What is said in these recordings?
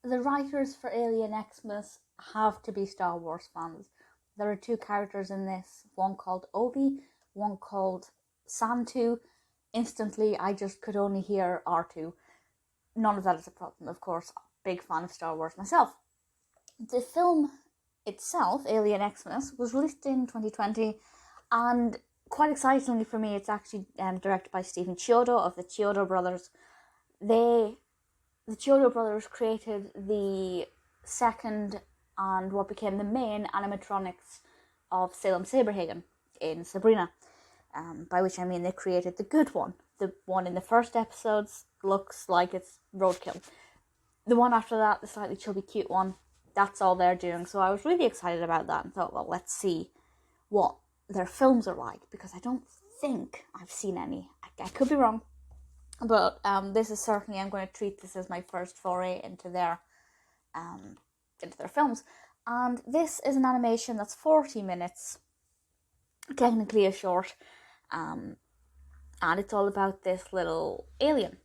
the writers for Alien Xmas have to be Star Wars fans. There are two characters in this, one called Obie, one called Santu. Instantly, I just could only hear R2. None of that is a problem, of course. Big fan of Star Wars myself. The film itself, Alien Xmas, was released in 2020, and quite excitingly for me, it's actually directed by Stephen Chiodo of the Chiodo brothers. The Chiodo brothers created the second and what became the main animatronics of Salem Saberhagen in Sabrina, by which I mean they created the good one. The one in the first episodes looks like it's roadkill. The one after that, the slightly chubby cute one, that's all they're doing. So I was really excited about that and thought, well, let's see what their films are like, because I don't think I've seen any. I could be wrong, but this is certainly, I'm going to treat this as my first foray into their films. And this is an animation that's 40 minutes, technically a short, and it's all about this little alien.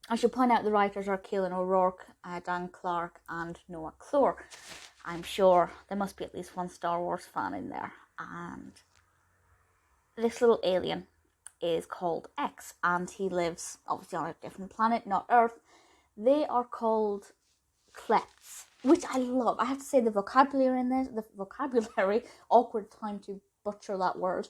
I should point out the writers are Kealan O'Rourke, Dan Clark, and Noah Kloor. I'm sure there must be at least one Star Wars fan in there. And this little alien is called X, and he lives obviously on a different planet, not Earth. They are called Klepts, which I love. I have to say the vocabulary in this, awkward time to butcher that word,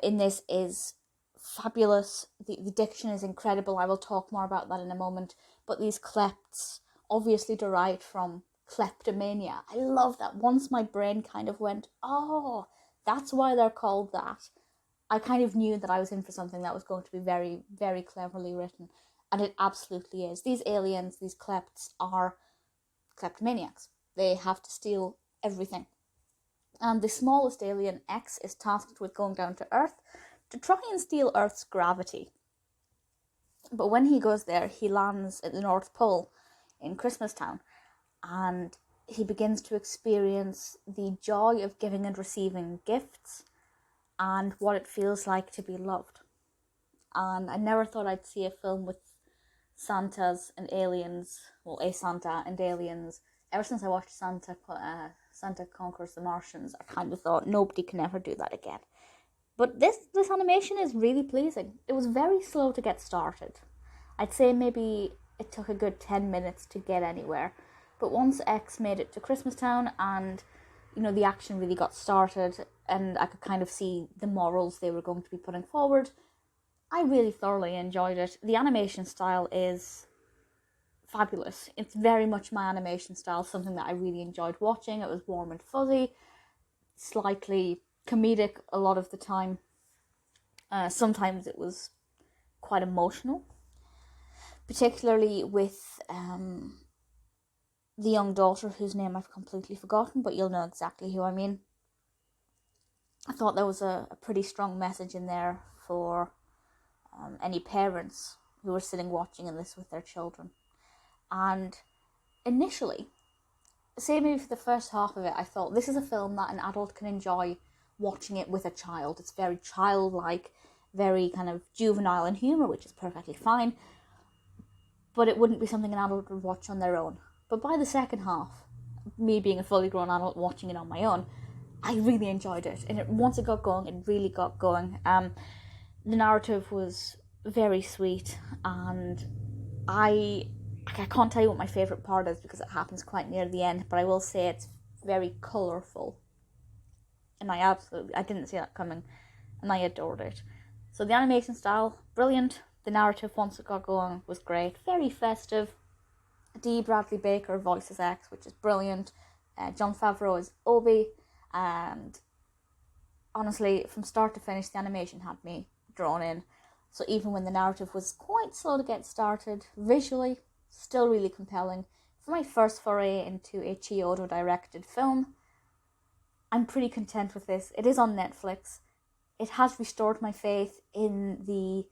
in this is fabulous. The diction is incredible. I will talk more about that in a moment. But these Klepts, obviously derived from kleptomania. I love that. Once my brain kind of went, oh, that's why they're called that. I kind of knew that I was in for something that was going to be very, very cleverly written. And it absolutely is. These aliens, these Klepts, are kleptomaniacs. They have to steal everything. And the smallest alien, X, is tasked with going down to Earth to try and steal Earth's gravity. But when he goes there, he lands at the North Pole in Christmas Town, and he begins to experience the joy of giving and receiving gifts and what it feels like to be loved. And I never thought I'd see a film with Santas and aliens, well, a Santa and aliens. Ever since I watched Santa Conquers the Martians, I kind of thought nobody can ever do that again. But this animation is really pleasing. It was very slow to get started. I'd say maybe it took a good 10 minutes to get anywhere. But once X made it to Christmas Town and, the action really got started and I could kind of see the morals they were going to be putting forward, I really thoroughly enjoyed it. The animation style is fabulous. It's very much my animation style, something that I really enjoyed watching. It was warm and fuzzy, slightly comedic a lot of the time. Sometimes it was quite emotional, particularly with the young daughter whose name I've completely forgotten, but you'll know exactly who I mean. I thought there was a pretty strong message in there for any parents who were sitting watching this with their children. And initially, say maybe for the first half of it, I thought this is a film that an adult can enjoy watching it with a child. It's very childlike, very kind of juvenile in humour, which is perfectly fine, but it wouldn't be something an adult would watch on their own. But by the second half, me being a fully grown adult watching it on my own, I really enjoyed it. And once it got going, it really got going. The narrative was very sweet, and I can't tell you what my favourite part is because it happens quite near the end, but I will say it's very colourful. And I didn't see that coming, and I adored it. So the animation style, brilliant. The narrative, once it got going, was great. Very festive. Dee Bradley Baker voices X, which is brilliant. Jon Favreau is Obie. And honestly, from start to finish, the animation had me drawn in. So even when the narrative was quite slow to get started, visually, still really compelling. For my first foray into a Chiodo directed film, I'm pretty content with this. It is on Netflix. It has restored my faith in the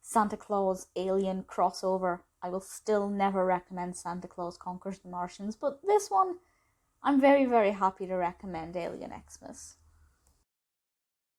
Santa Claus alien crossover. I will still never recommend Santa Claus Conquers the Martians, but this one, I'm very, very happy to recommend Alien Xmas.